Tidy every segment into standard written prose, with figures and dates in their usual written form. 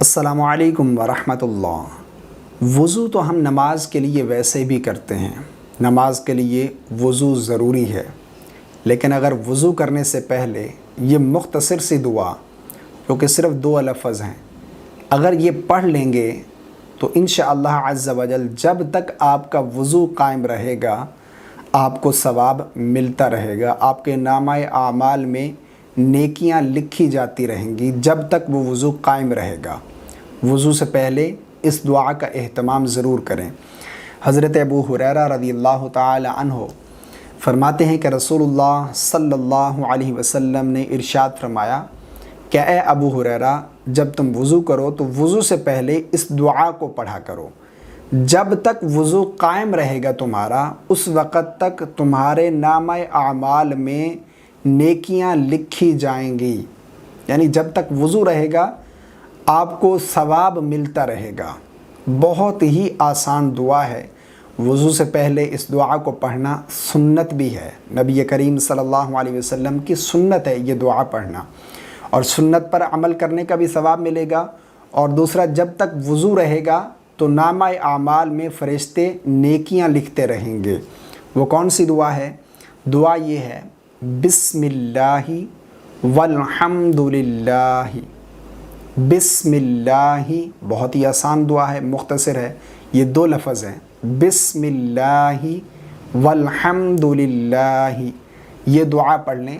السلام علیکم ورحمۃ اللہ۔ وضو تو ہم نماز کے لیے ویسے بھی کرتے ہیں، نماز کے لیے وضو ضروری ہے، لیکن اگر وضو کرنے سے پہلے یہ مختصر سی دعا جو کہ صرف 2 لفظ ہیں، اگر یہ پڑھ لیں گے تو انشاءاللہ عز و جل جب تک آپ کا وضو قائم رہے گا آپ کو ثواب ملتا رہے گا، آپ کے نامہ اعمال میں نیکیاں لکھی جاتی رہیں گی جب تک وہ وضو قائم رہے گا۔ وضو سے پہلے اس دعا کا اہتمام ضرور کریں۔ حضرت ابو ہریرہ رضی اللہ تعالی عنہ فرماتے ہیں کہ رسول اللہ صلی اللہ علیہ وسلم نے ارشاد فرمایا کہ اے ابو ہریرہ، جب تم وضو کرو تو وضو سے پہلے اس دعا کو پڑھا کرو۔ جب تک وضو قائم رہے گا تمہارا، اس وقت تک تمہارے نامہ اعمال میں نیکیاں لکھی جائیں گی، یعنی جب تک وضو رہے گا آپ کو ثواب ملتا رہے گا۔ بہت ہی آسان دعا ہے، وضو سے پہلے اس دعا کو پڑھنا سنت بھی ہے، نبی کریم صلی اللہ علیہ وسلم کی سنت ہے یہ دعا پڑھنا، اور سنت پر عمل کرنے کا بھی ثواب ملے گا۔ اور دوسرا، جب تک وضو رہے گا تو نامہ اعمال میں فرشتے نیکیاں لکھتے رہیں گے۔ وہ کون سی دعا ہے؟ دعا یہ ہے، بسم اللہ والحمد للہ۔ بسم اللہ بہت ہی آسان دعا ہے، مختصر ہے، یہ 2 لفظ ہیں، بسم اللہ والحمد للہ۔ یہ دعا پڑھ لیں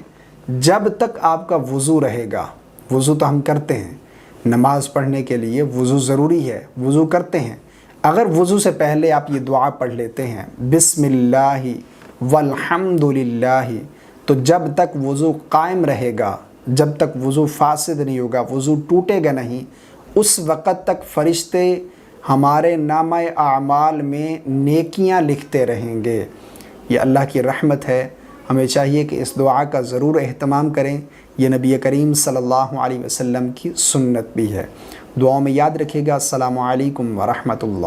جب تک آپ کا وضو رہے گا۔ وضو تو ہم کرتے ہیں، نماز پڑھنے کے لیے وضو ضروری ہے، وضو کرتے ہیں۔ اگر وضو سے پہلے آپ یہ دعا پڑھ لیتے ہیں بسم اللہ والحمد للہ، تو جب تک وضو قائم رہے گا، جب تک وضو فاسد نہیں ہوگا، وضو ٹوٹے گا نہیں، اس وقت تک فرشتے ہمارے نامہ اعمال میں نیکیاں لکھتے رہیں گے۔ یہ اللہ کی رحمت ہے، ہمیں چاہیے کہ اس دعا کا ضرور اہتمام کریں۔ یہ نبی کریم صلی اللہ علیہ وسلم کی سنت بھی ہے۔ دعاؤں میں یاد رکھیے گا۔ السلام علیکم ورحمۃ اللہ۔